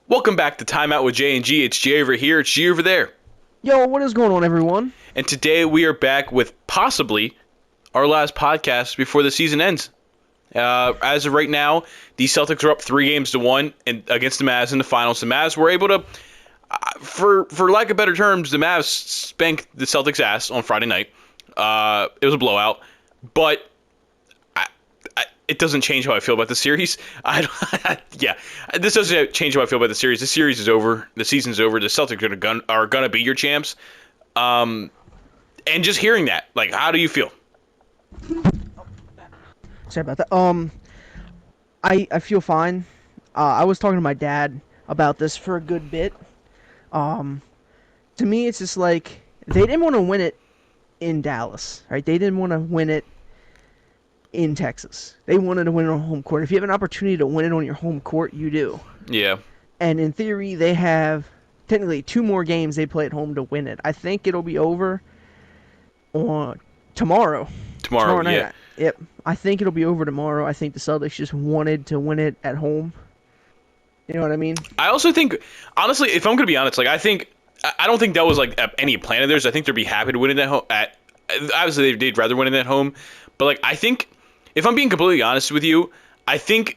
Welcome back to Time Out with J and G. It's J over here. It's G over there. Yo, what is going on, everyone? And today we are back with possibly our last podcast before the season ends. As of right now, the Celtics are up 3-1 against the Mavs in the finals. The Mavs were able to, for lack of better terms, the Mavs spanked the Celtics' ass on Friday night. It was a blowout, but it doesn't change how I feel about the series. This doesn't change how I feel about the series. The series is over. The season's over. The Celtics are gonna be your champs. And just hearing that, like, how do you feel? Sorry about that. I feel fine. I was talking to my dad about this for a good bit. To me, it's just like they didn't want to win it in Dallas, right? They didn't want to win it in Texas. They wanted to win it on home court. If you have an opportunity to win it on your home court, you do. Yeah. And in theory, they have technically 2 more games they play at home to win it. I think it'll be over on tomorrow. Tomorrow night. Yeah. Yep. I think it'll be over tomorrow. I think the Celtics just wanted to win it at home. You know what I mean? I also think, honestly, if I'm going to be honest, I don't think that was like any plan of theirs. I think they'd be happy to win it at home. Obviously, they'd rather win it at home. But I think, if I'm being completely honest with you, I think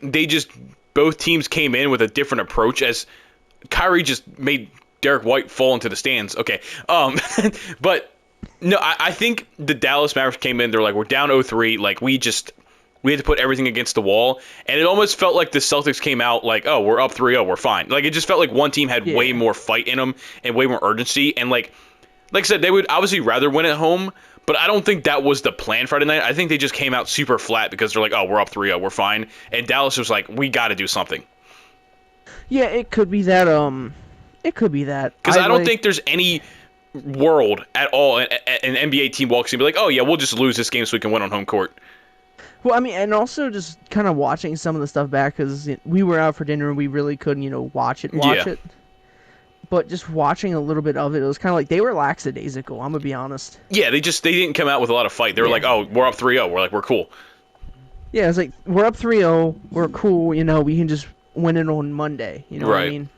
both teams came in with a different approach, as Kyrie just made Derek White fall into the stands. Okay. But no, I think the Dallas Mavericks came in. They're like, we're down 0-3. We had to put everything against the wall. And it almost felt like the Celtics came out like, oh, we're up 3-0. We're fine. It just felt like one team had way more fight in them and way more urgency. And like I said, they would obviously rather win at home. But I don't think that was the plan Friday night. I think they just came out super flat because they're like, oh, we're up 3-0. We're fine. And Dallas was like, we got to do something. Yeah, it could be that. It could be that. Because I don't think there's any world at all an NBA team walks in and be like, oh, yeah, we'll just lose this game so we can win on home court. Well, I mean, and also just kind of watching some of the stuff back because we were out for dinner and we really couldn't, watch it. But just watching a little bit of it, it was kind of like they were lackadaisical. I'm gonna be honest. Yeah, they didn't come out with a lot of fight. They were like, oh, we're up 3-0. We're like, we're cool. Yeah, it's like we're up 3-0. We're cool. We can just win it on Monday. You know what I mean?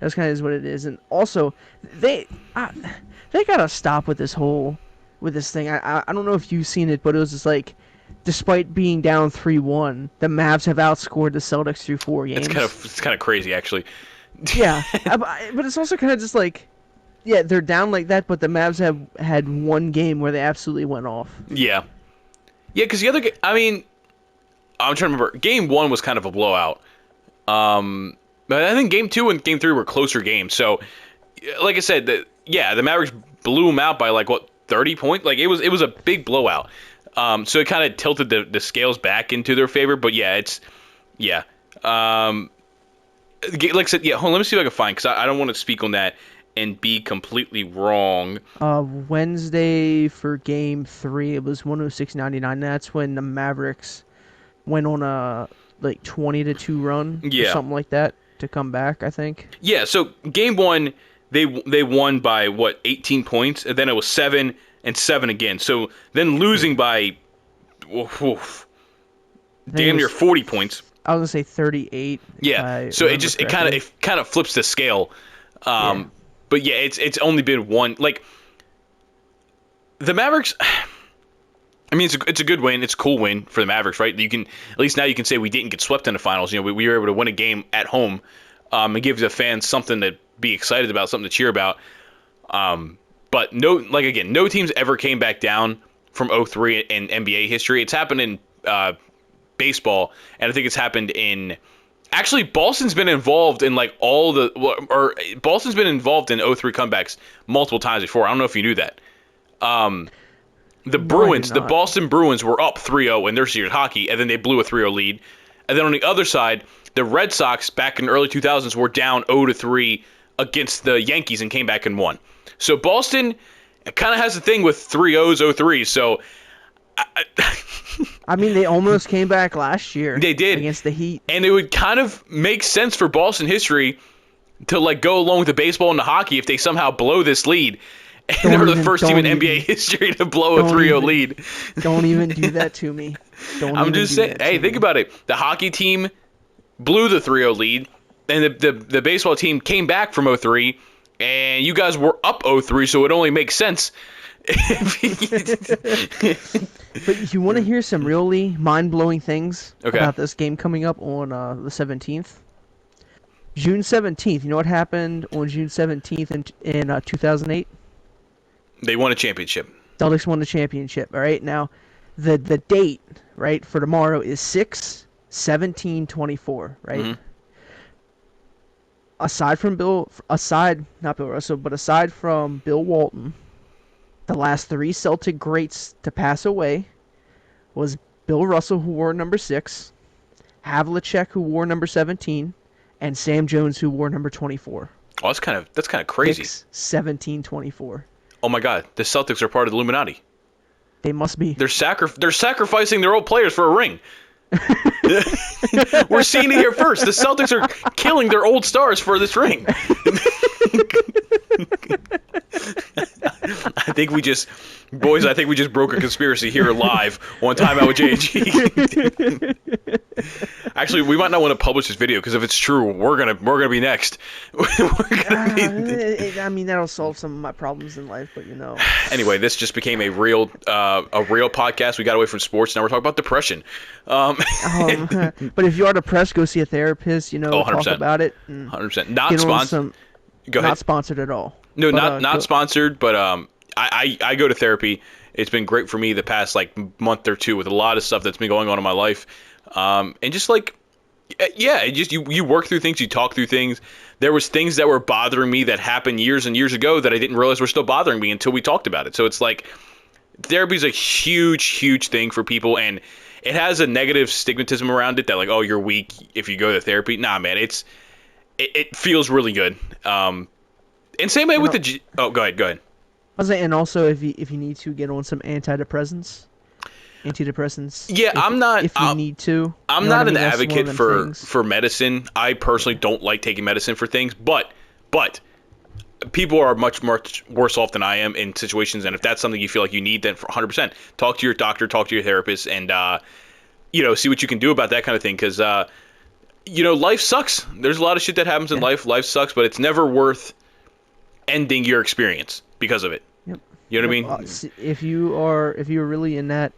That's kind of is what it is. And also, they gotta stop with this thing. I don't know if you've seen it, but it was just like, despite being down 3-1, the Mavs have outscored the Celtics through 4 games. It's kind of crazy, actually. Yeah, but it's also kind of just like, yeah, they're down like that, but the Mavs have had one game where they absolutely went off. Yeah. Yeah, because the other game, I mean, I'm trying to remember. Game 1 was kind of a blowout. But I think Game 2 and Game 3 were closer games. So, like I said, the Mavericks blew them out by 30 points? It was a big blowout. So it kind of tilted the scales back into their favor. But yeah. Like I said, hold on, let me see if I can find, because I don't want to speak on that and be completely wrong. Wednesday for Game 3, it was 106-99. That's when the Mavericks went on a 20-2 run, or something like that, to come back, I think. Yeah, so Game 1, they won by 18 points, and then it was 7 and 7 again. So then losing by damn near 40 points. I was gonna say 38. Yeah, so it kind of flips the scale. But yeah, it's only been one. The Mavericks. I mean, it's a good win. It's a cool win for the Mavericks, right? At least now you can say we didn't get swept in the finals. We were able to win a game at home, and give the fans something to be excited about, something to cheer about. But no teams ever came back down from 0-3 in NBA history. It's happened in baseball, and I think it's happened in. Actually, Boston's been involved in Boston's been involved in 0-3 comebacks multiple times before. I don't know if you knew that. The Boston Bruins were up 3-0 in their series hockey, and then they blew a 3-0 lead. And then on the other side, the Red Sox back in the early 2000s were down 0-3 against the Yankees and came back and won. So Boston kind of has a thing with 3-0s, 0-3s. So I mean, they almost came back last year. They did against the Heat, and it would kind of make sense for Boston history to go along with the baseball and the hockey if they somehow blow this lead. And they were the first team in NBA history to blow a 3-0 lead. Don't even do that to me. I'm just saying. Hey, think about it. The hockey team blew the 3-0 lead. and the baseball team came back from 03, and you guys were up 03, so it only makes sense. But you want to hear some really mind-blowing things Okay. about this game coming up on the 17th? June 17th. You know what happened on June 17th in 2008? They won a championship. Celtics won the championship. All right, now the date, right, for tomorrow is 6/17/24, right? Mm-hmm. Not Bill Russell, but aside from Bill Walton, the last three Celtic greats to pass away was Bill Russell, who wore number 6, Havlicek, who wore number 17, and Sam Jones, who wore number 24. Oh, that's kind of crazy. 6/17/24. Oh my God, the Celtics are part of the Illuminati. They must be. They're sacrificing their old players for a ring. We're seeing it here first. The Celtics are killing their old stars for this ring. I think we just broke a conspiracy here live on Time Out with J&G. Actually, we might not want to publish this video because if it's true, we're gonna be next. I mean, that'll solve some of my problems in life, but Anyway, this just became a real podcast. We got away from sports. Now we're talking about depression. But if you are depressed, go see a therapist. 100%. Talk about it. 100%. Not sponsored. Go ahead. Not sponsored at all. No, not sponsored, but I go to therapy. It's been great for me the past month or two with a lot of stuff that's been going on in my life. And just you work through things, you talk through things. There was things that were bothering me that happened years and years ago that I didn't realize were still bothering me until we talked about it. So it's like therapy is a huge, huge thing for people, and it has a negative stigmatism around it that oh, you're weak if you go to therapy. Nah, man, it feels really good. And same way with go ahead. I was saying, and also if you need to get on some antidepressants. Yeah, I'm not. If you need to. I'm not an advocate for medicine. I personally don't like taking medicine for things, but people are much worse off than I am in situations, and if that's something you feel like you need, then 100% talk to your doctor, talk to your therapist, and see what you can do about that kind of thing, because life sucks. There's a lot of shit that happens in life. Life sucks, but it's never worth ending your experience because of it. Yep. You know what I mean? If you're really in that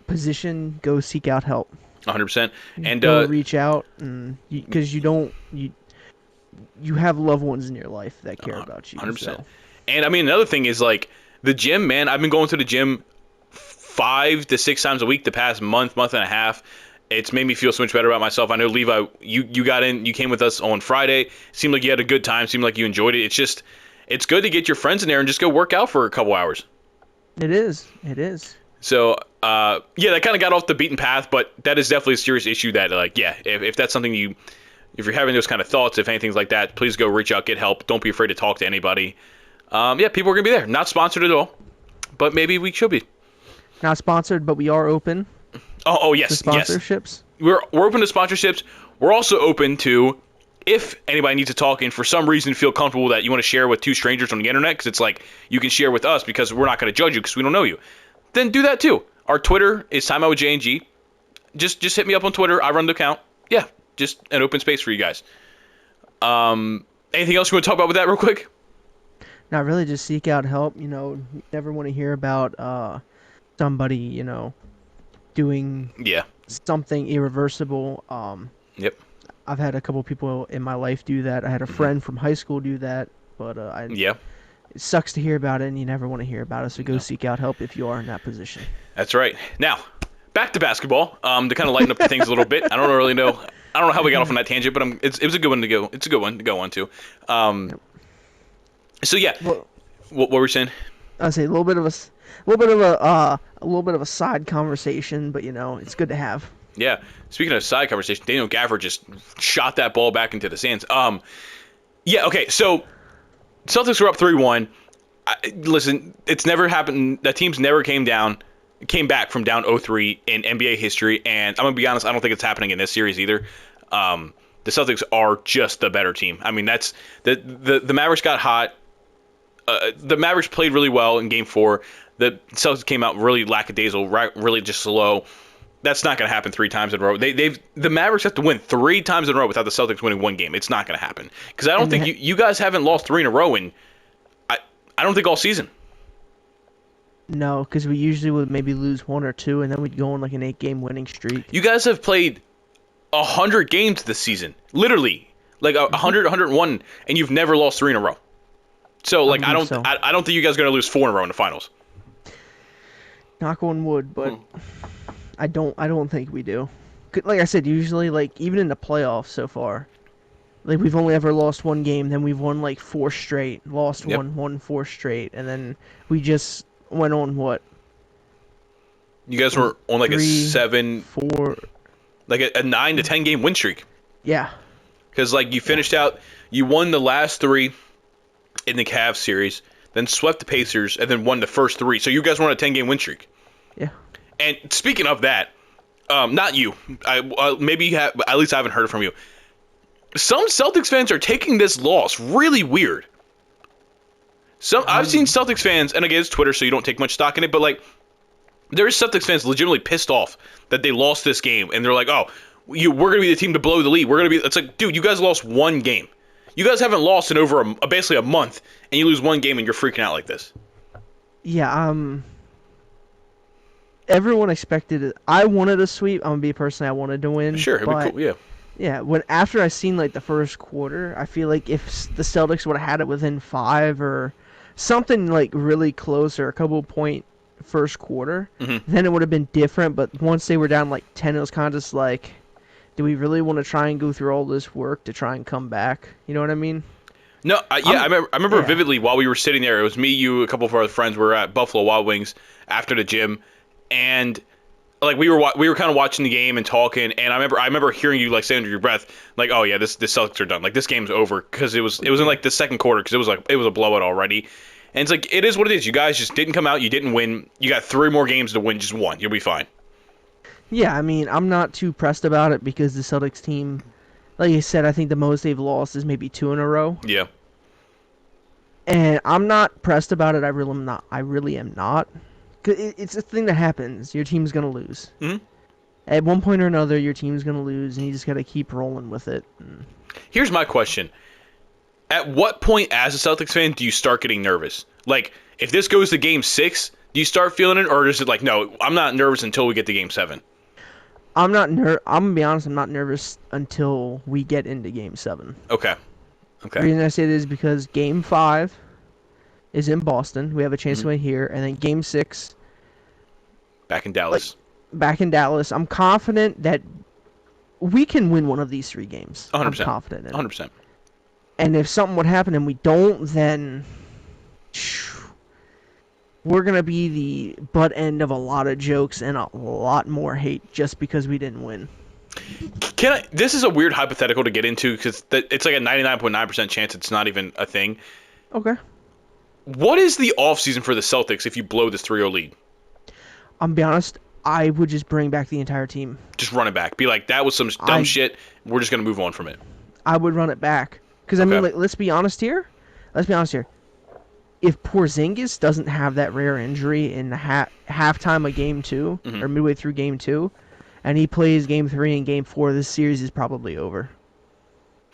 position, go seek out help. 100%. And go reach out, because you have loved ones in your life that care about you. 100%. So. And I mean, another thing is the gym, man. I've been going to the gym 5 to 6 times a week the past month and a half. It's made me feel so much better about myself. I know, Levi, you got in, you came with us on Friday. Seemed like you had a good time. Seemed like you enjoyed it. It's good to get your friends in there and just go work out for a couple hours. It is. So, that kind of got off the beaten path, but that is definitely a serious issue that, if that's something if you're having those kind of thoughts, if anything's like that, please go reach out, get help. Don't be afraid to talk to anybody. People are going to be there. Not sponsored at all, but maybe we should be. Not sponsored, but we are open. Oh yes, to sponsorships. Yes. We're open to sponsorships. We're also open to, if anybody needs to talk and for some reason feel comfortable that you want to share with 2 strangers on the internet, because it's you can share with us because we're not going to judge you because we don't know you, then do that too. Our Twitter is Time Out with J&G. Just hit me up on Twitter. I run the account. Yeah, just an open space for you guys. Anything else you want to talk about with that real quick? Not really. Just seek out help. You never want to hear about somebody doing something irreversible. Yep. I've had a couple people in my life do that. I had a friend from high school do that, but it sucks to hear about it, and you never want to hear about it. So go seek out help if you are in that position. That's right. Now, back to basketball. To kind of lighten up the things a little bit. I don't really know. I don't know how we got off on that tangent, but it was a good one to go. It's a good one to go on to. So yeah, what were we saying? I'd say a little bit of a side conversation, but it's good to have. Yeah. Speaking of side conversation, Daniel Gaffer just shot that ball back into the stands. Okay. So Celtics were up 3-1. Listen, it's never happened. That team's never came back from down 0-3 in NBA history, and I'm gonna be honest, I don't think it's happening in this series either. The Celtics are just the better team. I mean, that's the Mavericks got hot. The Mavericks played really well in Game 4. The Celtics came out really lackadaisical, really just slow. That's not going to happen 3 times in a row. The Mavericks have to win 3 times in a row without the Celtics winning one game. It's not going to happen because I don't think you guys haven't lost 3 in a row in I don't think all season. No, because we usually would maybe lose 1 or 2, and then we'd go on like an 8-game winning streak. You guys have played 100 games this season, literally, like 100, 101, and you've never lost 3 in a row. So like I don't think you guys are going to lose 4 in a row in the finals. Knock on wood, but I don't think we do. Like I said, usually like even in the playoffs so far, like we've only ever lost 1 game, then we've won like 4 straight, lost one, won 4 straight, and then we just went on what? You guys were on like 3, a 7, 4, like a 9 to 10 game win streak. Yeah. Because like you finished out, you won the last 3 in the Cavs series, then swept the Pacers, and then won the first 3. So you guys were on a 10-game win streak. Yeah. And speaking of that, not you. Maybe you have, but at least I haven't heard it from you. Some Celtics fans are taking this loss really weird. I've seen Celtics fans, and again, it's Twitter, so you don't take much stock in it, but like, there's Celtics fans legitimately pissed off that they lost this game, and they're like, "Oh, we're going to be the team to blow the lead. We're going to be." It's like, dude, you guys lost 1 game. You guys haven't lost in over basically a month, and you lose 1 game, and you're freaking out like this. Yeah. Everyone expected it. I wanted a sweep. I'm gonna be a person I wanted to win. Sure, it'd be cool. Yeah. Yeah, after I seen like the first quarter, I feel like if the Celtics would have had it within 5 or something like really close or a couple point first quarter, then it would have been different. But once they were down like 10, it was kind of just like, do we really want to try and go through all this work to try and come back? You know what I mean? No, I remember vividly while we were sitting there. It was me, you, a couple of our friends. We were at Buffalo Wild Wings after the gym, and like we were kind of watching the game and talking. And I remember hearing you like say under your breath, like, "Oh yeah, this Celtics are done. Like this game's over," because it was in like the second quarter because it was a blowout already. And it's like it is what it is. You guys just didn't come out. You didn't win. You got 3 more games to win. Just 1. You'll be fine. Yeah, I mean, I'm not too pressed about it because the Celtics team, like I said, I think the most they've lost is maybe 2 in a row. Yeah. And I'm not pressed about it. I really am not. 'Cause it's a thing that happens. Your team's gonna lose. Mm-hmm. At one point or another, your team's gonna lose, and you just gotta keep rolling with it. Here's my question: at what point, as a Celtics fan, do you start getting nervous? Like, if this goes to Game 6, do you start feeling it, or is it like, no, I'm not nervous until we get to Game 7? I'm gonna be honest. I'm not nervous until we get into Game 7. Okay. The reason I say this is because Game 5 is in Boston. We have a chance to win here, and then Game 6 back in Dallas. I'm confident that we can win one of these 3 games. 100%. I'm confident in it. 100%. And if something would happen and we don't, then we're going to be the butt end of a lot of jokes and a lot more hate just because we didn't win. This is a weird hypothetical to get into because it's like a 99.9% chance it's not even a thing. Okay. What is the offseason for the Celtics if you blow this 3-0 lead? I'm be honest, I would just bring back the entire team. Just run it back. Be like, that was some dumb shit. We're just going to move on from it. I would run it back. Because, I mean, like, let's be honest here. If Porzingis doesn't have that rare injury in halftime of Game 2, or midway through Game 2, and he plays Game 3 and Game 4, this series is probably over.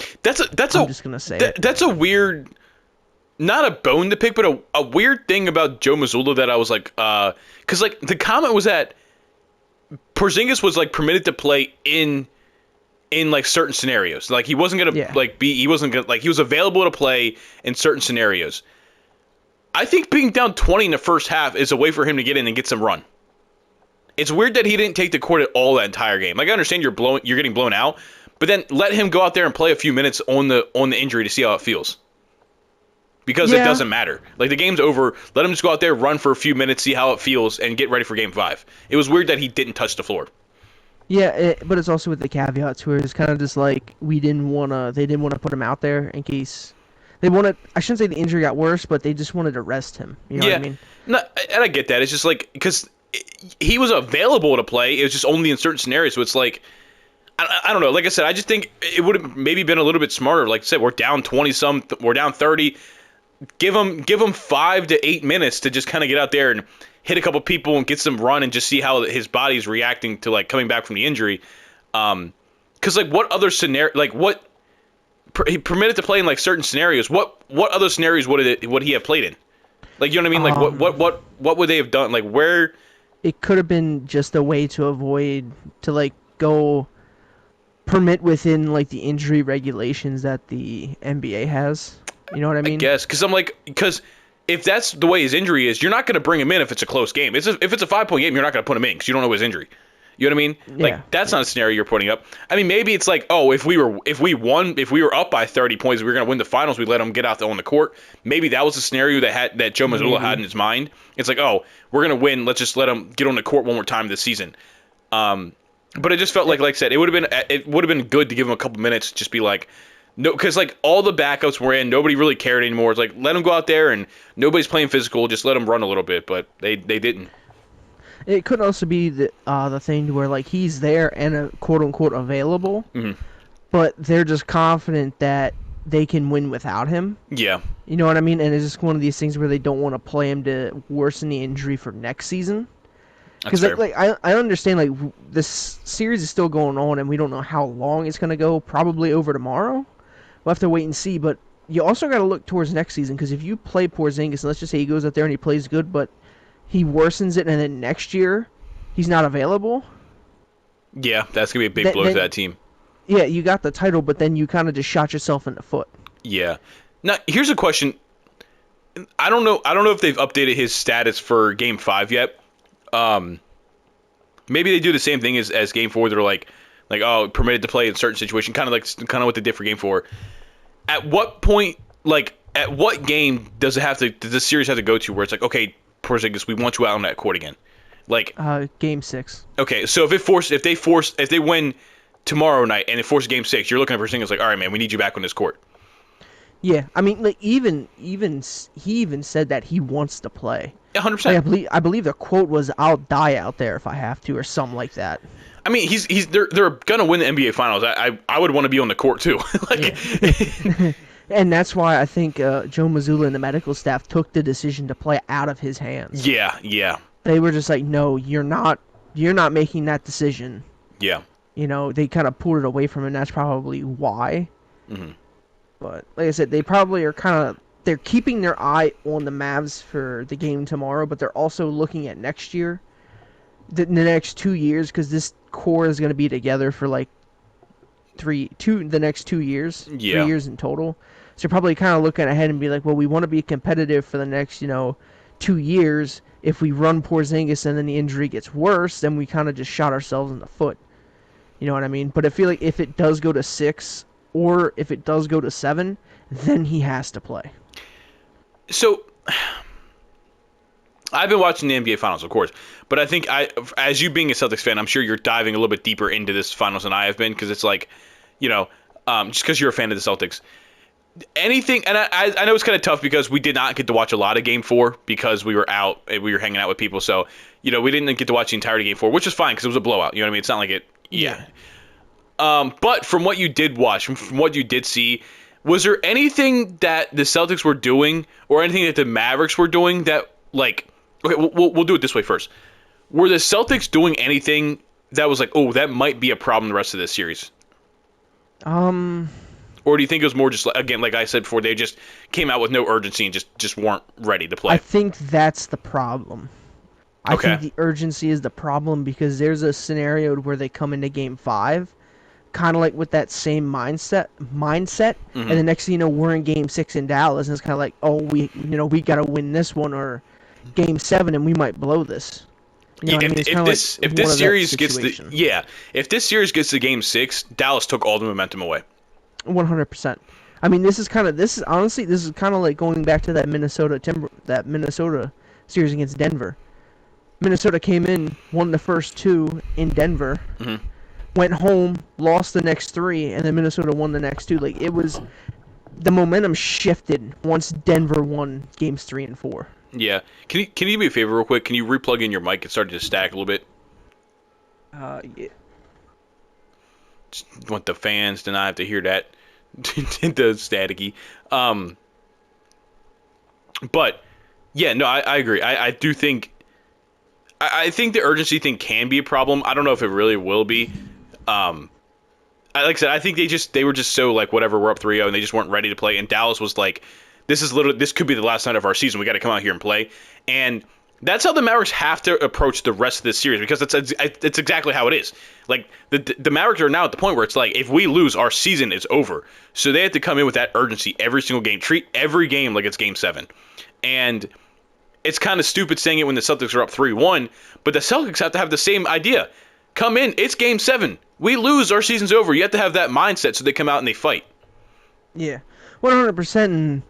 I'm just going to say it. That's a weird... Not a bone to pick, but a weird thing about Joe Mazzulla that I was like... Because, like, the comment was that Porzingis was, like, permitted to play in like certain scenarios. Like he wasn't gonna he was available to play in certain scenarios. I think being down 20 in the first half is a way for him to get in and get some run. It's weird that he didn't take the court at all that entire game. Like I understand you're getting blown out, but then let him go out there and play a few minutes on the injury to see how it feels. Because it doesn't matter. Like the game's over. Let him just go out there, run for a few minutes, see how it feels, and get ready for Game 5. It was weird that he didn't touch the floor. Yeah, but it's also with the caveats where it's kind of just like they didn't want to put him out there in case they wanted. I shouldn't say the injury got worse, but they just wanted to rest him. You know what I mean? No, and I get that. It's just like because he was available to play. It was just only in certain scenarios. So it's like I don't know. Like I said, I just think it would have maybe been a little bit smarter. Like I said, we're down 20 we're down 30. Give him 5 to 8 minutes to just kind of get out there and hit a couple people and get some run and just see how his body's reacting to like coming back from the injury. Because like what other scenario, like what he permitted to play in like certain scenarios. What other scenarios would he have played in? Like, you know what I mean? Like what would they have done? Like where? It could have been just a way to avoid to like go permit within like the injury regulations that the NBA has. You know what I I mean? guess because if that's the way his injury is, you're not going to bring him in if it's a close game. If it's a 5-point game, you're not going to put him in because you don't know his injury. You know what I mean? Yeah. Like that's not a scenario you're putting up. I mean, maybe it's like, oh, if we were up by 30 points, we were going to win the finals. We let him get out on the court. Maybe that was a scenario that Joe Mazzulla had in his mind. It's like, oh, we're going to win. Let's just let him get on the court one more time this season. But it just felt like I said, it would have been good to give him a couple minutes, just be like, no, because like all the backups were in, nobody really cared anymore. It's like let him go out there and nobody's playing physical, just let him run a little bit. But they didn't. It could also be the thing where like he's there and quote unquote available, but they're just confident that they can win without him. Yeah. You know what I mean? And it's just one of these things where they don't want to play him to worsen the injury for next season. Because like I understand like this series is still going on and we don't know how long it's gonna go. Probably over tomorrow. We'll have to wait and see. But you also got to look towards next season because if you play Porzingis, and let's just say he goes out there and he plays good, but he worsens it, and then next year he's not available. Yeah, that's gonna be a big blow to that team. Yeah, you got the title, but then you kind of just shot yourself in the foot. Yeah. Now here's a question. I don't know if they've updated his status for Game 5 yet. Maybe they do the same thing as Game 4. They're like oh, permitted to play in certain situation, kind of what they did for Game 4. At what point, like at what game does the series have to go to where it's like, okay, Porzingis, we want you out on that court again? Like Game 6. Okay, so if they win tomorrow night and it forces Game 6, you're looking at Porzingis like, all right, man, we need you back on this court. Yeah, I mean, like even he even said that he wants to play. 100%. Like, I believe the quote was, "I'll die out there if I have to," or something like that. I mean, they're gonna win the NBA Finals. I would want to be on the court too. Like, yeah. And that's why I think Joe Mazzulla and the medical staff took the decision to play out of his hands. Yeah. They were just like, "No, you're not making that decision." Yeah. You know, they kind of pulled it away from him. And that's probably why. Mm-hmm. But like I said, they probably are they're keeping their eye on the Mavs for the game tomorrow, but they're also looking at next year, the next 2 years, because this core is going to be together for like the next 2 years, Yeah. 3 years in total. So you're probably kind of looking ahead and be like, well, we want to be competitive for the next 2 years. If we run Porzingis and then the injury gets worse, then we kind of just shot ourselves in the foot. You know what I mean? But I feel like if it does go to 6 or if it does go to 7, then he has to play. So, I've been watching the NBA Finals, of course, but I think as you being a Celtics fan, I'm sure you're diving a little bit deeper into this Finals than I have been, because it's like, just because you're a fan of the Celtics. Anything, and I know it's kind of tough because we did not get to watch a lot of Game 4 because we were out, we were hanging out with people, so, we didn't get to watch the entirety of Game 4, which is fine because it was a blowout, you know what I mean? It's not like it, yeah. But from what you did watch, from what you did see, was there anything that the Celtics were doing or anything that the Mavericks were doing that, like, okay, we'll do it this way first. Were the Celtics doing anything that was like, oh, that might be a problem the rest of this series? Or do you think it was more just, again, like I said before, they just came out with no urgency and just weren't ready to play? I think that's the problem. I Okay. think the urgency is the problem because there's a scenario where they come into Game 5 kind of like with that same mindset, and the next thing you know, we're in Game 6 in Dallas, and it's kind of like, oh, we got to win this one, or Game 7, and we might blow this. You know what I mean? If this series gets to Game 6, Dallas took all the momentum away. 100%. I mean, this is kind of like going back to that Minnesota series against Denver. Minnesota came in, won the first 2 in Denver. Mm-hmm. Went home, lost the next 3, and then Minnesota won the next 2. Like, it was, the momentum shifted once Denver won games 3 and 4. Yeah. Can you do me a favor real quick? Can you replug in your mic? It started to stack a little bit. Yeah. Just want the fans to not have to hear that. The staticky. But yeah, no, I agree. I do think I think the urgency thing can be a problem. I don't know if it really will be. Like I said, I think they were just so like whatever, we're up 3-0 and they just weren't ready to play. And Dallas was like, this could be the last night of our season. We got to come out here and play. And that's how the Mavericks have to approach the rest of this series, because it's exactly how it is. Like the Mavericks are now at the point where it's like, if we lose, our season is over. So they have to come in with that urgency every single game. Treat every game like it's Game 7. And it's kind of stupid saying it when the Celtics are up 3-1, but the Celtics have to have the same idea. Come in, it's Game 7. We lose, our season's over. You have to have that mindset so they come out and they fight. Yeah, 100%. And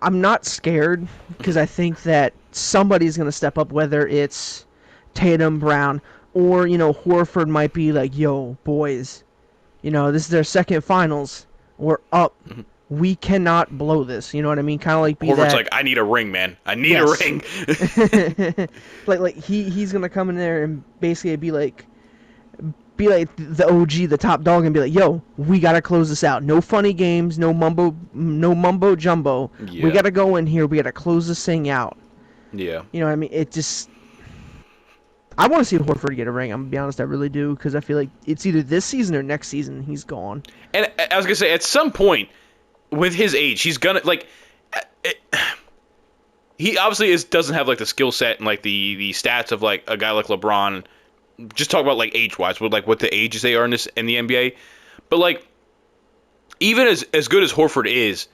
I'm not scared, because I think that somebody's going to step up, whether it's Tatum, Brown, or, Horford might be like, yo, boys, this is their second finals. We're up. Mm-hmm. We cannot blow this. You know what I mean? Kind of like be Horford's that. like, I need a ring, man. I need a ring. like he's going to come in there and basically be like the OG, the top dog, and be like, "Yo, we gotta close this out. No funny games, no mumbo jumbo. Yeah. We gotta go in here. We gotta close this thing out." Yeah. You know what I mean? It just, I want to see Horford get a ring. I'm gonna be honest, I really do, because I feel like it's either this season or next season he's gone. And I was gonna say, at some point, with his age, he's gonna like. He obviously doesn't have like the skill set and like the stats of like a guy like LeBron. Just talk about like age-wise, with like what the ages they are in the NBA. But like, even as good as Horford is,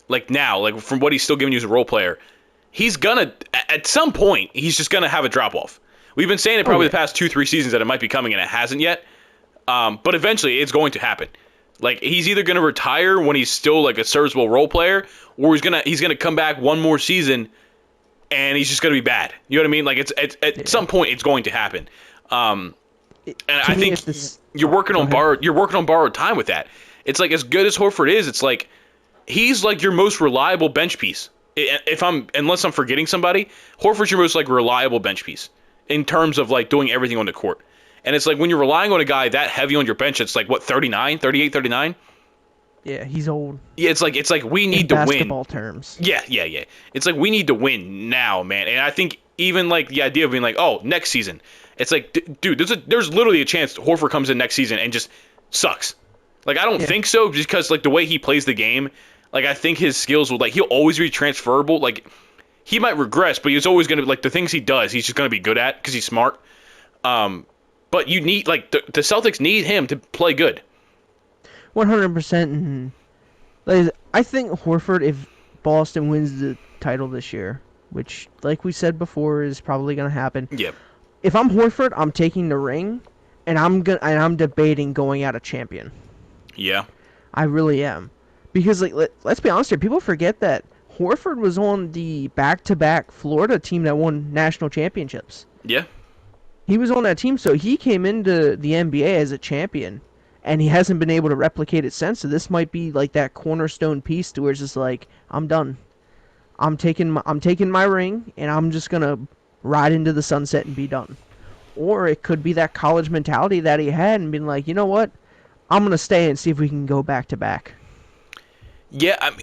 like now, like from what he's still giving you as a role player, he's gonna at some point he's just gonna have a drop off. We've been saying it probably the past 2-3 seasons that it might be coming, and it hasn't yet. But eventually it's going to happen. Like, he's either gonna retire when he's still like a serviceable role player, or he's gonna come back one more season and he's just gonna be bad. You know what I mean? Like, it's at some point it's going to happen. And I think you're working on borrowed time with that. It's like, as good as Horford is, it's like he's like your most reliable bench piece. Unless I'm forgetting somebody, Horford's your most like reliable bench piece in terms of like doing everything on the court. And it's like, when you're relying on a guy that heavy on your bench, it's like what, 38, 39? Yeah, he's old. Yeah, it's like we need to win. Basketball terms. Yeah. It's like we need to win now, man. And I think even like the idea of being like, oh, next season. It's like, dude, there's literally a chance Horford comes in next season and just sucks. Like, I don't think so, because like the way he plays the game, like I think his skills will, like, he'll always be transferable. Like, he might regress, but he's always gonna, like, the things he does, he's just gonna be good at because he's smart. But you need, like, the Celtics need him to play good. 100%. Like, I think Horford, if Boston wins the title this year, which, like we said before, is probably gonna happen. Yep. If I'm Horford, I'm taking the ring, and I'm debating going out a champion. Yeah. I really am, because like let's be honest here. People forget that Horford was on the back-to-back Florida team that won national championships. Yeah. He was on that team, so he came into the NBA as a champion, and he hasn't been able to replicate it since. So this might be like that cornerstone piece to where it's just like, I'm done. I'm taking my ring, and I'm just gonna ride into the sunset and be done. Or it could be that college mentality that he had and being like, you know what, I'm gonna stay and see if we can go back to back. Yeah, I mean,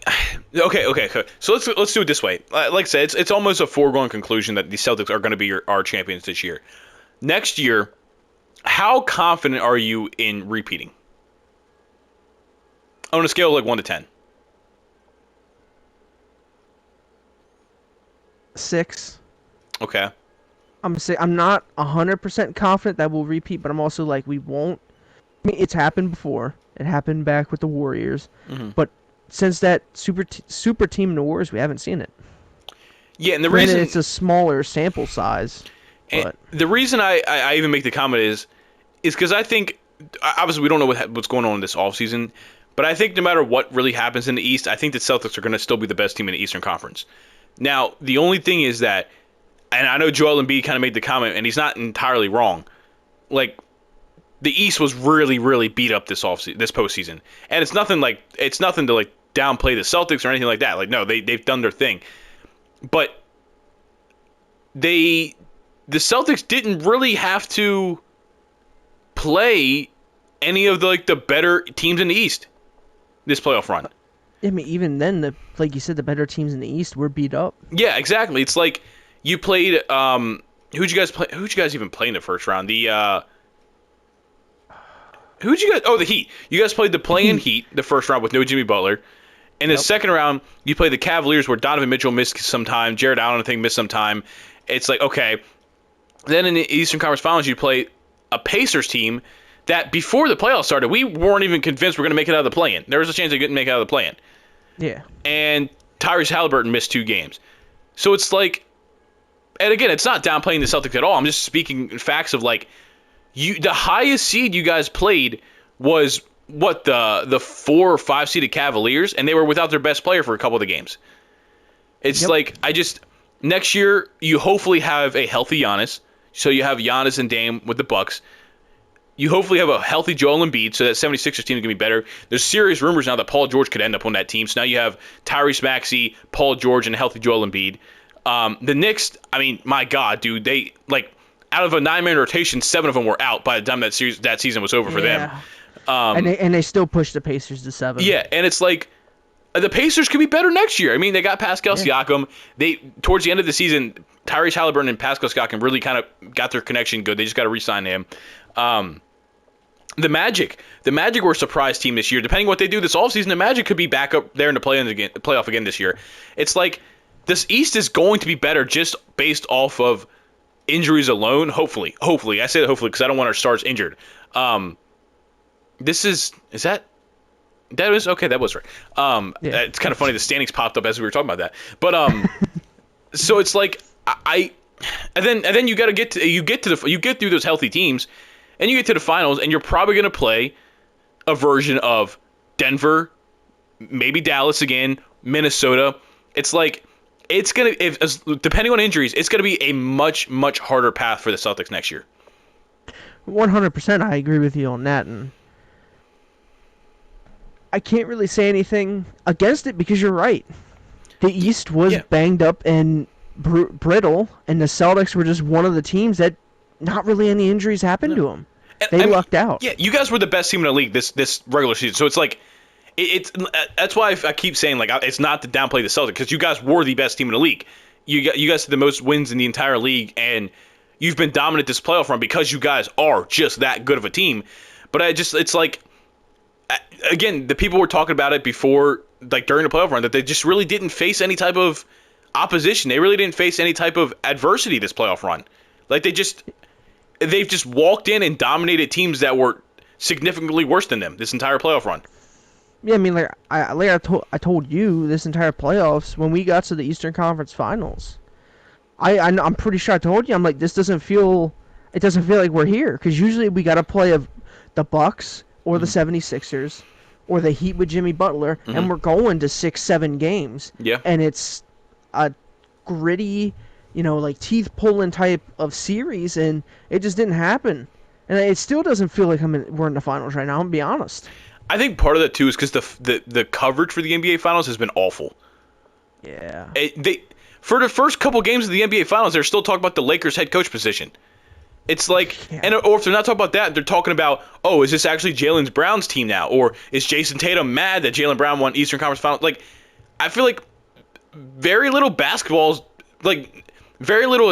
okay. So let's do it this way. Like I said, it's almost a foregone conclusion that the Celtics are going to be our champions this year. Next year, how confident are you in repeating? On a scale of like 1 to 10. 6. Okay. I'm not 100% confident that we'll repeat, but I'm also like, we won't. I mean, it's happened before. It happened back with the Warriors, but since that super team in the Warriors, we haven't seen it. Yeah, and the Granted, reason it's a smaller sample size. But the reason I even make the comment is because I think, obviously we don't know what's going on in this offseason, but I think no matter what really happens in the East, I think the Celtics are going to still be the best team in the Eastern Conference. Now, the only thing is that, and I know Joel Embiid kind of made the comment, and he's not entirely wrong, like, the East was really, really beat up this postseason. And it's nothing to like downplay the Celtics or anything like that. Like, no, they've done their thing. But the Celtics didn't really have to play any of the better teams in the East this playoff run. I mean, even then, like you said, the better teams in the East were beat up. Yeah, exactly. It's like you played who'd you guys play? Who'd you guys even play in the first round? Who'd you guys? Oh, the Heat. You guys played the play-in Heat the first round with no Jimmy Butler. In the Yep. second round, you played the Cavaliers where Donovan Mitchell missed some time. Jared Allen, I think, missed some time. It's like, okay. Then in the Eastern Conference Finals, you play a Pacers team that before the playoffs started, we weren't even convinced we're going to make it out of the play-in. There was a chance they couldn't make it out of the play-in. Yeah. And Tyrese Halliburton missed 2 games. So it's like, and again, it's not downplaying the Celtics at all. I'm just speaking facts of like, the highest seed you guys played was what, the 4 or 5 seeded Cavaliers, and they were without their best player for a couple of the games. It's Yep. like, next year you hopefully have a healthy Giannis, so you have Giannis and Dame with the Bucks. You hopefully have a healthy Joel Embiid, so that 76ers team is going to be better. There's serious rumors now that Paul George could end up on that team, so now you have Tyrese Maxey, Paul George, and a healthy Joel Embiid. The Knicks, I mean, my God, dude, they, like, out of a 9-man rotation, 7 of them were out by the time that season was over for them. And they still pushed the Pacers to 7. Yeah, and it's like, the Pacers could be better next year. I mean, they got Pascal Siakam. They, towards the end of the season, Tyrese Halliburton and Pascal Siakam really kind of got their connection good. They just got to re-sign him. The Magic were a surprise team this year. Depending on what they do this offseason, the Magic could be back up there in the playoff again this year. It's like, this East is going to be better just based off of injuries alone. Hopefully. I say that hopefully because I don't want our stars injured. This is that was okay. That was right. Yeah. It's kind of funny. The standings popped up as we were talking about that. But so it's like and then you got to get through those healthy teams, and you get to the finals, and you're probably going to play a version of Denver, maybe Dallas again, Minnesota. It's like it's gonna depending on injuries, it's gonna be a much harder path for the Celtics next year. 100%, I agree with you on that, and I can't really say anything against it because you're right. The East was banged up and brittle, and the Celtics were just one of the teams that not really any injuries happened to them. They lucked out. Yeah, you guys were the best team in the league this regular season, so it's like it's that's why I keep saying like it's not to downplay the Celtics because you guys were the best team in the league. You guys had the most wins in the entire league, and you've been dominant this playoff run because you guys are just that good of a team. But it's like, again, the people were talking about it before, like during the playoff run, that they just really didn't face any type of opposition. They really didn't face any type of adversity this playoff run. Like they've just walked in and dominated teams that were significantly worse than them this entire playoff run. Yeah, I mean, like I told you this entire playoffs when we got to the Eastern Conference Finals. I'm pretty sure I told you, I'm like, it doesn't feel like we're here because usually we got to play the Bucks or the 76ers or the Heat with Jimmy Butler, and we're going to 6-7 games. Yeah, and it's a gritty, like teeth pulling type of series, and it just didn't happen. And it still doesn't feel like we're in the finals right now. I'm gonna be honest. I think part of that too is because the coverage for the NBA Finals has been awful. Yeah. For the first couple games of the NBA Finals, they're still talking about the Lakers head coach position. It's like, or if they're not talking about that, they're talking about, oh, is this actually Jaylen Brown's team now, or is Jason Tatum mad that Jaylen Brown won Eastern Conference Finals? Like, I feel like very little has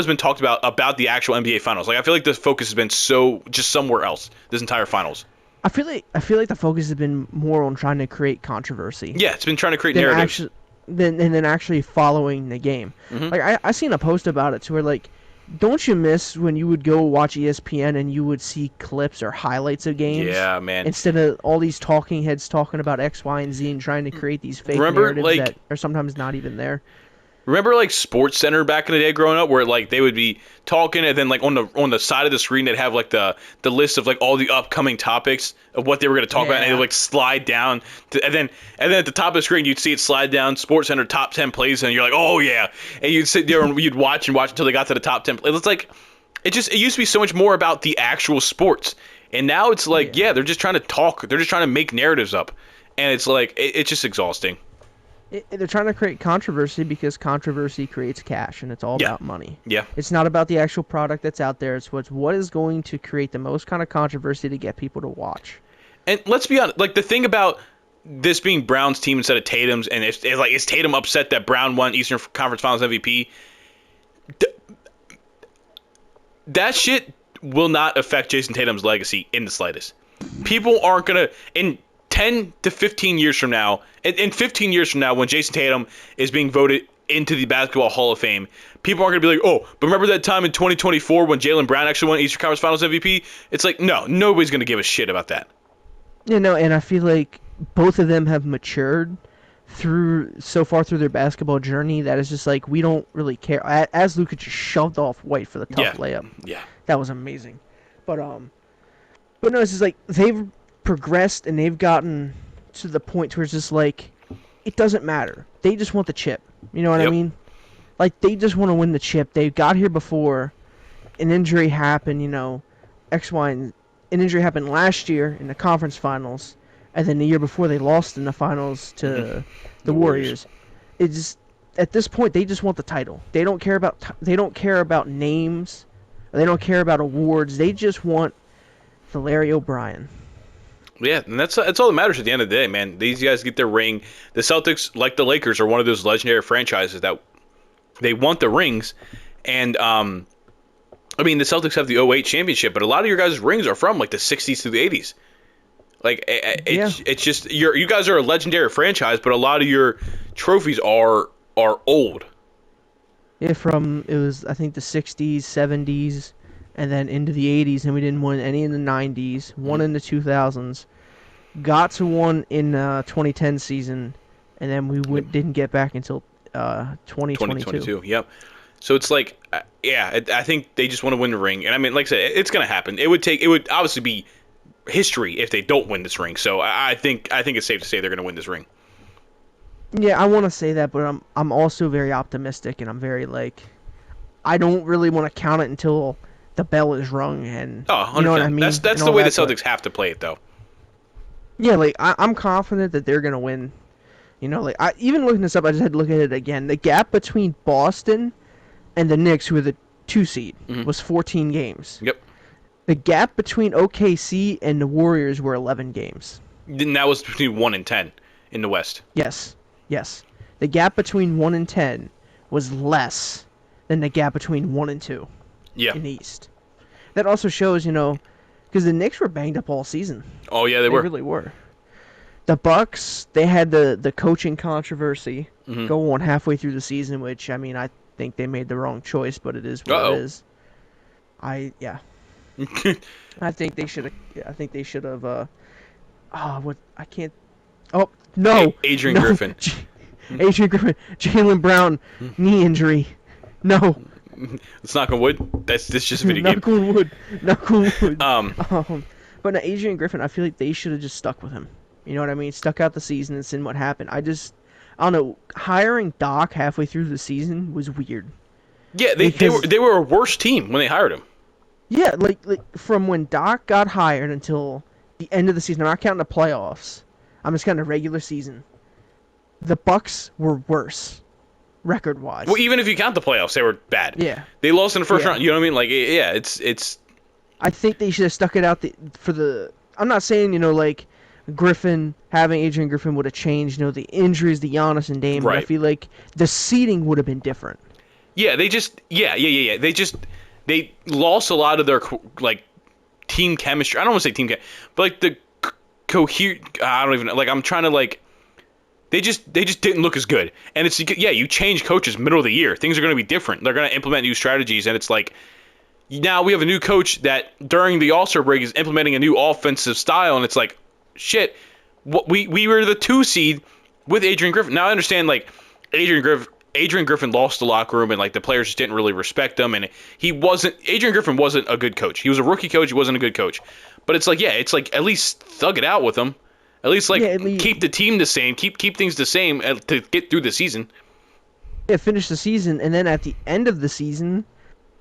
been talked about the actual NBA Finals. Like, I feel like the focus has been just somewhere else this entire Finals. I feel like the focus has been more on trying to create controversy. Yeah, it's been trying to create narratives. Than actually following the game. Mm-hmm. Like I seen a post about it to where like, don't you miss when you would go watch ESPN and you would see clips or highlights of games? Yeah, man. Instead of all these talking heads talking about X, Y, and Z and trying to create these fake narratives that are sometimes not even there. Remember, like, Sports Center back in the day growing up, where like they would be talking, and then like on the side of the screen they'd have like the list of like all the upcoming topics of what they were going to talk about, and they'd like slide down, and then at the top of the screen you'd see it slide down Sports Center top 10 plays, and you're like, oh yeah, and you'd sit there and you'd watch until they got to the top 10. It's like it used to be so much more about the actual sports, and now it's like they're just trying to talk, they're just trying to make narratives up, and it's like it's just exhausting. They're trying to create controversy because controversy creates cash, and it's all about money. Yeah. It's not about the actual product that's out there. It's what is going to create the most kind of controversy to get people to watch. And let's be honest, like the thing about this being Brown's team instead of Tatum's, and is Tatum upset that Brown won Eastern Conference Finals MVP? that shit will not affect Jason Tatum's legacy in the slightest. People aren't going to, in 10 to 15 years from now, in 15 years from now, when Jason Tatum is being voted into the Basketball Hall of Fame, people aren't going to be like, oh, but remember that time in 2024 when Jaylen Brown actually won Eastern Conference Finals MVP? It's like, no, nobody's going to give a shit about that. And I feel like both of them have matured so far through their basketball journey that it's just like we don't really care. As Luka just shoved off White for the tough layup. Yeah. That was amazing. But no, it's just like they've progressed and they've gotten to the point where it's just like it doesn't matter. They just want the chip. You know what I mean? Like they just want to win the chip. They got here before an injury happened, X, Y, and an injury happened last year in the conference finals, and then the year before they lost in the finals to the Warriors. It just at this point they just want the title. They don't care about names. They don't care about awards. They just want the Larry O'Brien. Yeah, and that's all that matters at the end of the day, man. These guys get their ring. The Celtics, like the Lakers, are one of those legendary franchises that they want the rings. And, the Celtics have the '08 championship, but a lot of your guys' rings are from, like, the 60s to the 80s. Like, it's just, you guys are a legendary franchise, but a lot of your trophies are old. Yeah, it was, I think, the 60s, 70s, and then into the 80s, and we didn't win any in the 90s, one in the 2000s, got to one in 2010 season, and then we didn't get back until 2022. Yep. So it's like, I think they just want to win the ring, and I mean, like I said, it's going to happen. It would obviously be history if they don't win this ring. So I think it's safe to say they're going to win this ring. Yeah, I want to say that, but I'm also very optimistic, and I'm very I don't really want to count it until the bell is rung, and 100%. You know what I mean. That's the way the Celtics have to play it, though. Yeah, I'm confident that they're gonna win. Even looking this up, I just had to look at it again. The gap between Boston and the Knicks, who are the 2 seed, was 14 games. Yep. The gap between OKC and the Warriors were 11 games. And that was between 1 and 10 in the West. Yes. The gap between 1 and 10 was less than the gap between 1 and 2 in the East. That also shows, because the Knicks were banged up all season. Oh, yeah, they were. They really were. The Bucks, they had the coaching controvery go on halfway through the season, which, I think they made the wrong choice, but it is what it is. I think they should have, I can't, oh, no. Adrian Griffin. Adrian Griffin. Jaylen Brown, knee injury. No. Let's knock on wood. This just a video game. Knock on wood. But no, Adrian Griffin, I feel like they should have just stuck with him. You know what I mean? Stuck out the season and seen what happened. I don't know. Hiring Doc halfway through the season was weird. Yeah, they were a worse team when they hired him. Yeah, like from when Doc got hired until the end of the season. I'm not counting the playoffs. I'm just counting the regular season. The Bucks were worse, record-wise. Well, even if you count the playoffs, they were bad. Yeah. They lost in the first round. You know what I mean? It's. I think they should have stuck it out for the. I'm not saying Griffin, having Adrian Griffin would have changed. The injuries, the Giannis and Dame. Right. But I feel like the seeding would have been different. Yeah, they just. Yeah. They lost a lot of their team chemistry. I don't want to say team chemistry, but the coherent. I don't even I'm trying to They just didn't look as good. And it's you change coaches middle of the year. Things are going to be different. They're going to implement new strategies, and it's now we have a new coach that during the All-Star break is implementing a new offensive style, and it's shit. What we were the 2 seed with Adrian Griffin. Now I understand Adrian Griffin lost the locker room, and the players just didn't really respect him, and Adrian Griffin wasn't a good coach. He was a rookie coach. He wasn't a good coach. But it's at least thug it out with him. At least keep the team the same, keep things the same to get through the season. Yeah, finish the season, and then at the end of the season,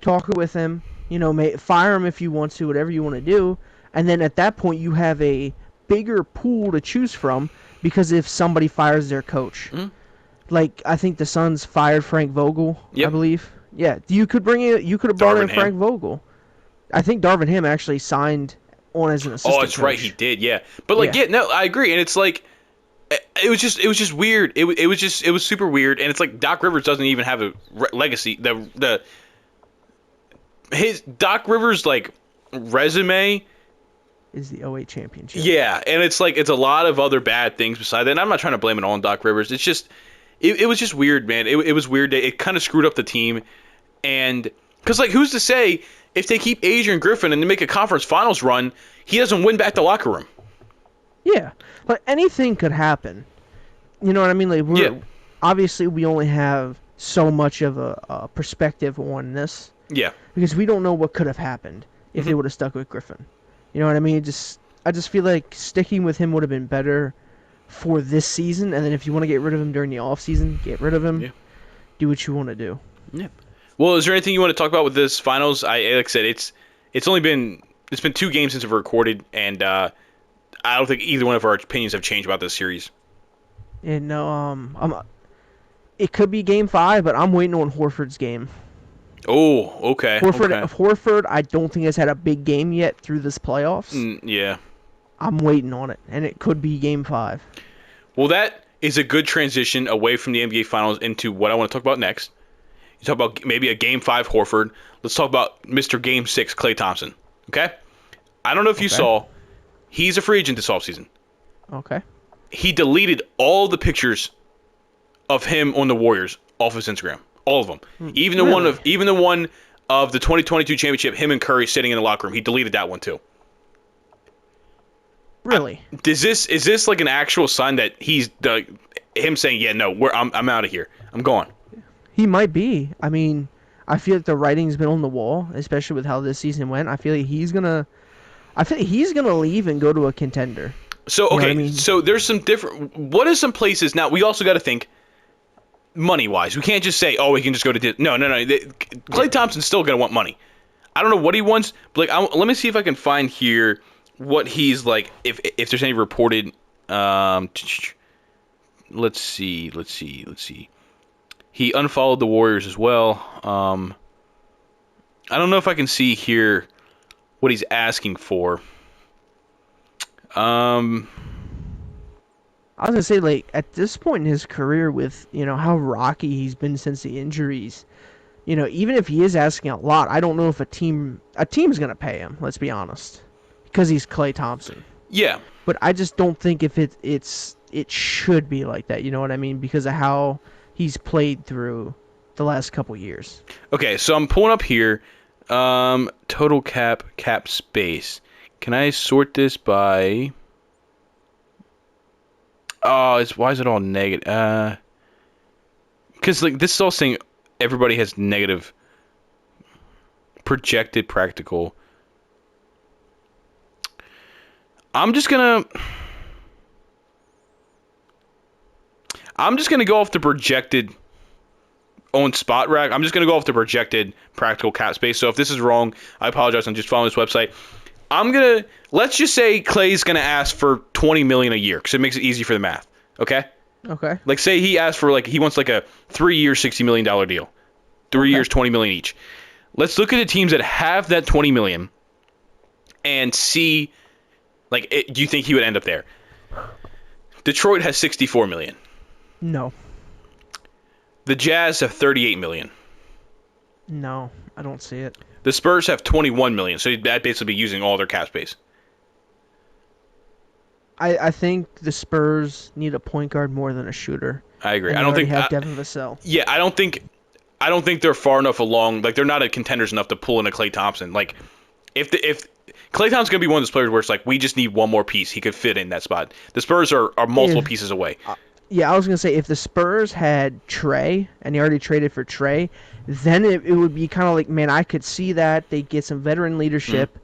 talk with him. Fire him if you want to, whatever you want to do, and then at that point you have a bigger pool to choose from because if somebody fires their coach, I think the Suns fired Frank Vogel, I believe. Yeah, you could have brought in Frank Vogel. I think Darvin Ham actually signed on as an assistant. Oh, that's right, he did. Yeah, but no, I agree, and it's it was just weird. It was super weird, and it's Doc Rivers doesn't even have a legacy. his Doc Rivers like resume. Is the '08 championship. Yeah, and it's a lot of other bad things beside that. And I'm not trying to blame it all on Doc Rivers. It's just it was just weird, man. It was weird. It kind of screwed up the team, and because like who's to say if they keep Adrian Griffin and they make a conference finals run, he doesn't win back the locker room. Yeah, but anything could happen. You know what I mean? Like obviously we only have so much of a perspective on this. Yeah. Because we don't know what could have happened if they would have stuck with Griffin. You know what I mean? I just feel like sticking with him would have been better for this season, and then if you want to get rid of him during the off season, get rid of him. Yeah. Do what you want to do. Yeah. Well, is there anything you want to talk about with this finals? Like I said, it's been 2 games since we've recorded, and I don't think either one of our opinions have changed about this series. And no, it could be Game 5, but I'm waiting on Horford's game. Oh, okay. Horford, I don't think has had a big game yet through this playoffs. Yeah. I'm waiting on it, and it could be Game 5. Well, that is a good transition away from the NBA Finals into what I want to talk about next. You talk about maybe a Game 5 Horford. Let's talk about Mr. Game 6 Klay Thompson. Okay? I don't know if you saw, he's a free agent this offseason. Okay. He deleted all the pictures of him on the Warriors off his Instagram. All of them. Even the one of the 2022 championship, him and Curry sitting in the locker room. He deleted that one too. Really? Is this like an actual sign that he's him saying, "Yeah, no, I'm out of here. I'm gone." He might be. I mean, I feel like the writing's been on the wall, especially with how this season went. I feel like he's gonna leave and go to a contender. So okay, you know what I mean? So there's some different. What are some places now? We also got to think money wise. We can't just say, "Oh, we can just go to." No. Klay Thompson's still gonna want money. I don't know what he wants, but like, let me see if I can find here what he's like. If there's any reported. Let's see. He unfollowed the Warriors as well. I don't know if I can see here what he's asking for. I was gonna say, like, at this point in his career, with how rocky he's been since the injuries, even if he is asking a lot, I don't know if a team's gonna pay him. Let's be honest, because he's Klay Thompson. Yeah, but I just don't think if it should be like that. You know what I mean? Because of how he's played through the last couple years. Okay, so I'm pulling up here, total cap space. Can I sort this by? Oh, why is it all negative? Because like this is all saying everybody has negative projected practical. I'm just gonna go off the projected on spot rack. I'm just gonna go off the projected practical cap space. So if this is wrong, I apologize. I'm just following this website. Let's just say Klay's gonna ask for $20 million a year because it makes it easy for the math. Okay. Okay. Like say he asked for he wants like a 3-year $60 million deal, 3 years $20 million each. Let's look at the teams that have that $20 million and see, do you think he would end up there? Detroit has $64 million. No. The Jazz have $38 million. No, I don't see it. The Spurs have $21 million, so that'd basically be using all their cap space. I think the Spurs need a point guard more than a shooter. I agree. I don't think have Devin Vassell. Yeah, I don't think they're far enough along. Like they're not a contenders enough to pull in a Klay Thompson. Like if Klay Thompson's gonna be one of those players where it's like we just need one more piece, he could fit in that spot. The Spurs are multiple pieces away. Yeah, I was gonna say if the Spurs had Trey and they already traded for Trey, then it would be kind of like, man, I could see that they get some veteran leadership,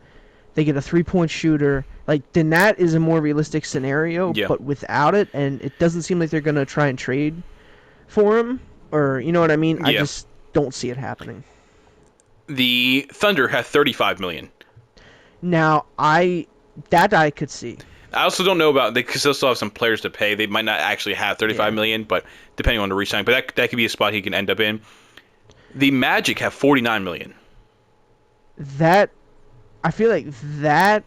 they get a 3-point shooter. Like then that is a more realistic scenario. Yeah. But without it, and it doesn't seem like they're gonna try and trade for him, or you know what I mean. Yeah. I just don't see it happening. The Thunder have $35 million. Now I could see. I also don't know about because they'll still have some players to pay. They might not actually have $35 million, but depending on the re-sign. But that could be a spot he can end up in. The Magic have $49 million. I feel like that.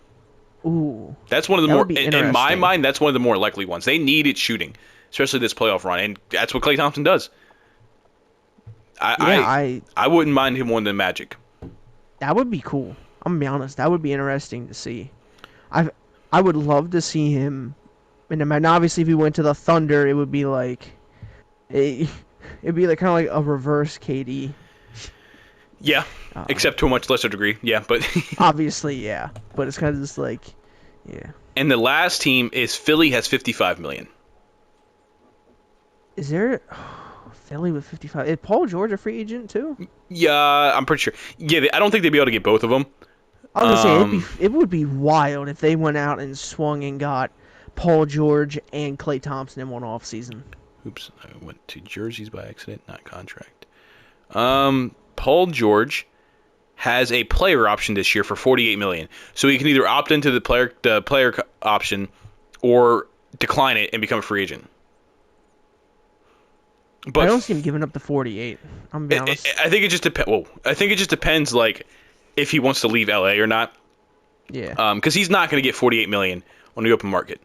Ooh. That's one of the more in my mind. That's one of the more likely ones. They needed shooting, especially this playoff run, and that's what Klay Thompson does. I wouldn't mind him more than Magic. That would be cool. I'm gonna be honest. That would be interesting to see. I I would love to see him. And obviously, if he went to the Thunder, it would be like it, it'd be like kind of like a reverse KD. Yeah, Um, except to a much lesser degree. Yeah, but Obviously, yeah, but it's kind of just like, yeah. and the last team is Philly has 55 million. Is there Philly with 55? Is Paul George a free agent too? Yeah, I'm pretty sure. Yeah, I don't think they'd be able to get both of them. I was gonna say it would be wild if they went out and swung and got Paul George and Klay Thompson in one off season. Oops, I went to jerseys by accident, not contract. Paul George has a player option this year for 48 million. So he can either opt into the player option or decline it and become a free agent. But I don't see him giving up the 48. I'm gonna be honest. I think it just depends. Well, I think it just depends, like, if he wants to leave LA or not. Yeah. Because he's not going to get 48 million on the open market.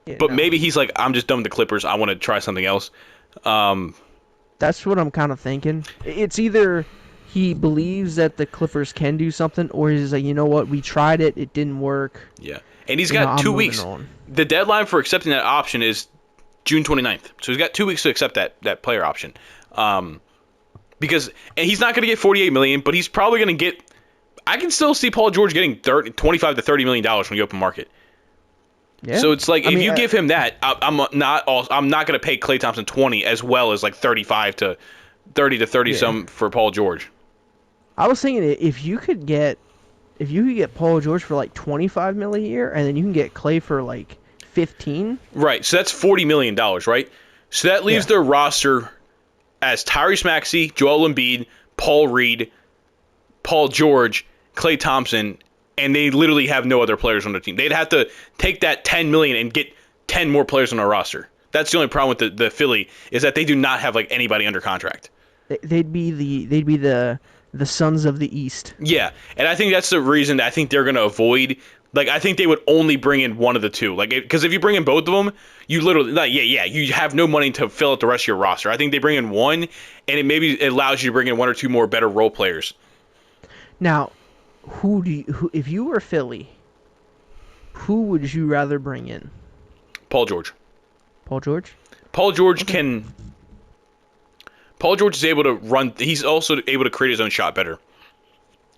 Yeah, But no. maybe he's like, I'm just done with the Clippers. I want to try something else. That's what I'm kind of thinking. It's either he believes that the Clippers can do something, or he's like, you know what, we tried it, it didn't work. Yeah, and he's You know, got I'm 2 moving weeks. on. The deadline for accepting that option is June 29th. So he's got 2 weeks to accept that player option. Because and he's not going to get 48 million, but he's probably going to get. I can still see Paul George getting 25 to 30 million dollars from the open market. Yeah. So it's like I if mean, you give him that, I'm not going to pay Klay Thompson 20 as well as like 35 to 30 to 30 some for Paul George. I was thinking if you could get Paul George for like 25 million a year, and then you can get Clay for like 15. Right. So that's $40 million, right? So that leaves their roster as Tyrese Maxey, Joel Embiid, Paul Reed, Paul George, Klay Thompson, and they literally have no other players on their team. They'd have to take that 10 million and get 10 more players on their roster. That's the only problem with the Philly is that they do not have like anybody under contract. They'd be the Sons of the East. Yeah, and I think that's the reason that I think they're going to avoid. Like, I think they would only bring in one of the two. Like, because if you bring in both of them, you literally, like, you have no money to fill out the rest of your roster. I think they bring in one, and it allows you to bring in one or two more better role players. Now, if you were Philly, who would you rather bring in? Paul George. Paul George? Paul George can. Paul George is able to run. He's also able to create his own shot better.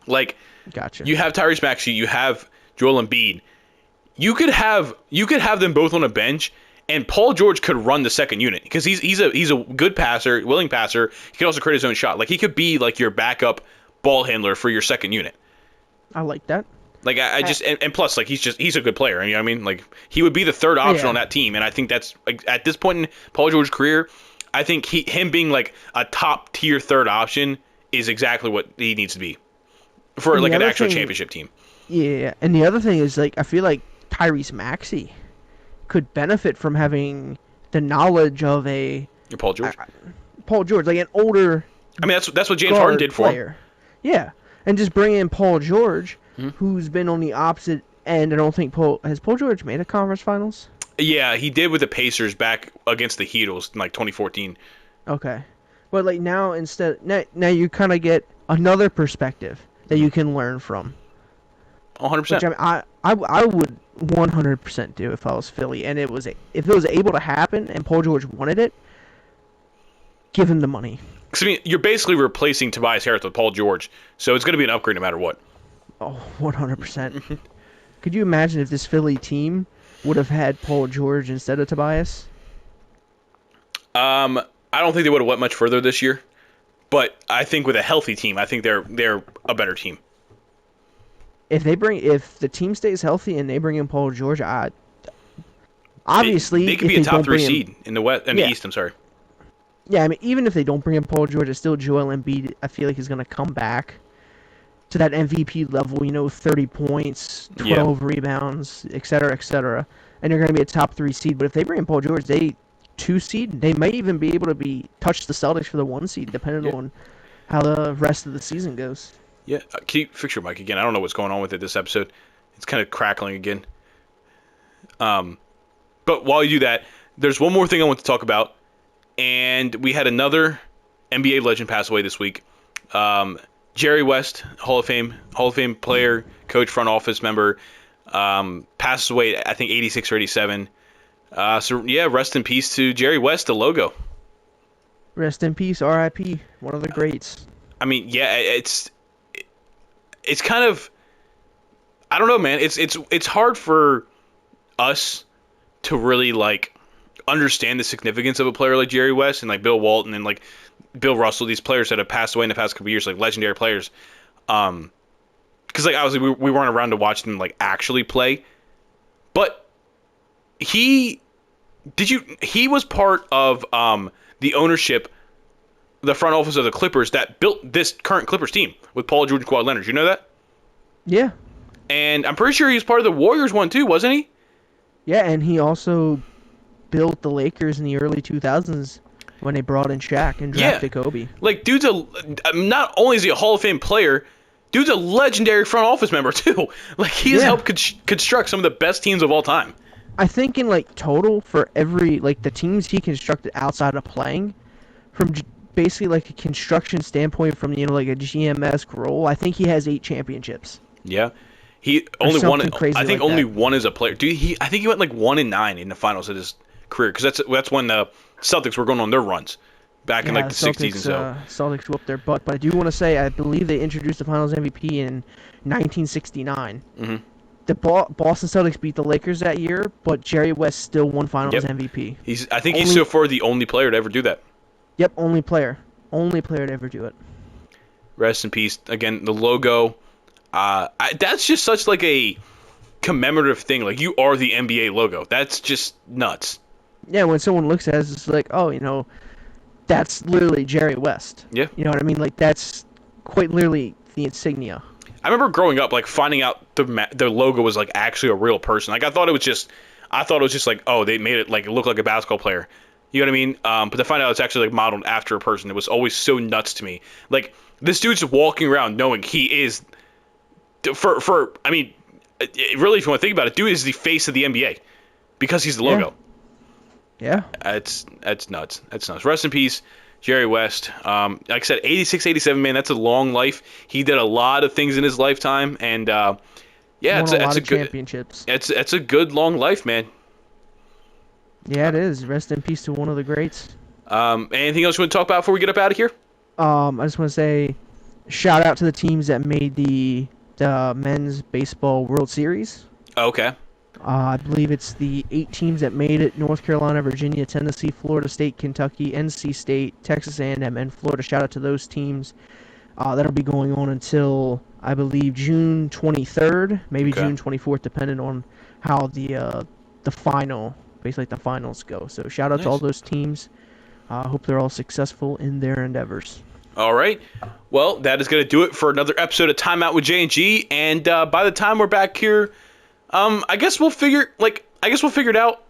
Like, Gotcha. you have Tyrese Maxey, you have Joel Embiid. You could have them both on a bench, and Paul George could run the second unit because he's a good passer, willing passer. He could also create his own shot. Like, he could be like your backup ball handler for your second unit. I like that. Like, I just and plus, like, he's a good player. You know what I mean? Like, he would be the third option on that team, and I think that's like at this point in Paul George's career, I think him being like a top tier third option is exactly what he needs to be for like an actual championship team. Yeah, and the other thing is, like, I feel like Tyrese Maxey could benefit from having the knowledge of a Paul George. Paul George, like an older. I mean, that's what James Harden did for him. Yeah, and just bring in Paul George, Mm-hmm. who's been on the opposite end. I don't think has Paul George made a conference finals. Yeah, he did with the Pacers back against the Heat in like 2014. Okay, but like now now you kind of get another perspective that you can learn from. 100%. Which I would 100% do if I was Philly, and if it was able to happen and Paul George wanted it, give him the money. Because, I mean, you're basically replacing Tobias Harris with Paul George, so it's going to be an upgrade no matter what. Oh, 100%. Could you imagine if this Philly team would have had Paul George instead of Tobias? I don't think they would have went much further this year, but I think with a healthy team, I think they're a better team. If the team stays healthy and they bring in Paul George, obviously they could be a top 3 seed in the West and the East. I'm sorry. Yeah, I mean, even if they don't bring in Paul George, it's still Joel Embiid. I feel like he's going to come back to that MVP level, 30 points, 12 rebounds, et cetera, and they're going to be a top 3 seed. But if they bring in Paul George, they 2 seed, they might even be able to touch the Celtics for the 1 seed, depending on how the rest of the season goes. Yeah, can you fix your mic again? I don't know what's going on with it this episode. It's kind of crackling again. But while you do that, there's one more thing I want to talk about, and we had another NBA legend pass away this week. Jerry West, Hall of Fame player, coach, front office member, passes away, I think 86 or 87. So yeah, rest in peace to Jerry West, the logo. Rest in peace, R.I.P. One of the greats. I mean, yeah, it's kind of, I don't know, man. It's hard for us to really like understand the significance of a player like Jerry West and like Bill Walton and like Bill Russell, these players that have passed away in the past couple of years, like legendary players. Because like obviously we weren't around to watch them like actually play, but he was part of the ownership, the front office of the Clippers that built this current Clippers team with Paul George and Kawhi Leonard. You know that? Yeah. And I'm pretty sure he was part of the Warriors one too, wasn't he? Yeah, and he also built the Lakers in the early 2000s when they brought in Shaq and drafted Kobe. Like, dude's not only is he a Hall of Fame player, dude's a legendary front office member too. Like, he has helped construct some of the best teams of all time. I think in like total for every like the teams he constructed outside of playing, from basically like a construction standpoint, from like a GM-esque role, I think he has 8 championships. Yeah. He only won. I think like only that. one as a player. Dude, I think he went like 1-9 in the finals of his career, because that's when the Celtics were going on their runs back in like the Celtics, 60s and so. Celtics whooped their butt, but I do want to say I believe they introduced the Finals MVP in 1969. Mm-hmm. The Boston Celtics beat the Lakers that year, but Jerry West still won Finals MVP. He's so far the only player to ever do that. Yep, only player to ever do it. Rest in peace. Again, the logo. That's just such like a commemorative thing. Like, you are the NBA logo. That's just nuts. Yeah, when someone looks at it, it's like, oh, that's literally Jerry West. Yeah. You know what I mean? Like, that's quite literally the insignia. I remember growing up, like, finding out the logo was like actually a real person. Like, I thought it was just like, oh, they made it like look like a basketball player. You know what I mean? But to find out it's actually like modeled after a person, it was always so nuts to me. Like, this dude's walking around knowing he is. I mean, really, if you want to think about it, dude is the face of the NBA because he's the logo. Yeah. That's nuts. That's nuts. Rest in peace, Jerry West. Like I said, 86, 87, man, that's a long life. He did a lot of things in his lifetime, and it's a good championships. It's a good long life, man. Yeah, it is. Rest in peace to one of the greats. Anything else you want to talk about before we get up out of here? I just want to say, shout out to the teams that made the men's baseball World Series. Okay. I believe it's the 8 teams that made it: North Carolina, Virginia, Tennessee, Florida State, Kentucky, NC State, Texas A&M, and Florida. Shout out to those teams. That'll be going on until, I believe, June 23rd, maybe June 24th, depending on how the final, basically the finals go. So shout out to all those teams. Hope they're all successful in their endeavors. All right. Well, that is going to do it for another episode of Time Out with J&G. And by the time we're back here, I guess we'll figure it out.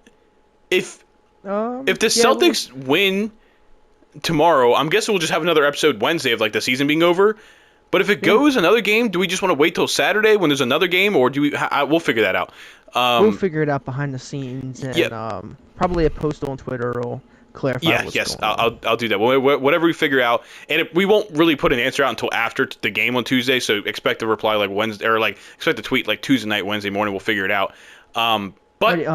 If the Celtics win tomorrow, I'm guessing we'll just have another episode Wednesday of like the season being over. But if it goes another game, do we just want to wait till Saturday when there's another game, or do we? We'll figure that out. We'll figure it out behind the scenes, and probably a post on Twitter will clarify. I'll do that. Whatever we figure out, and we won't really put an answer out until after the game on Tuesday. So expect a reply like Wednesday, or like expect a tweet like Tuesday night, Wednesday morning. We'll figure it out. But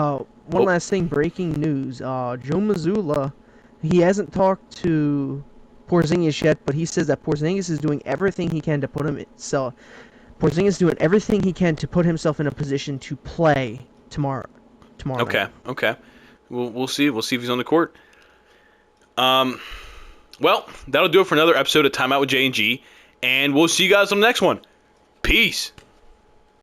one last thing, breaking news: Joe Mazzulla, he hasn't talked to Porzingis yet, but he says that Porzingis is doing everything he can to put himself. Porzingis is doing everything he can to put himself in a position to play tomorrow. Okay. We'll see. We'll see if he's on the court. Well, that'll do it for another episode of Time Out with J&G, and we'll see you guys on the next one. Peace.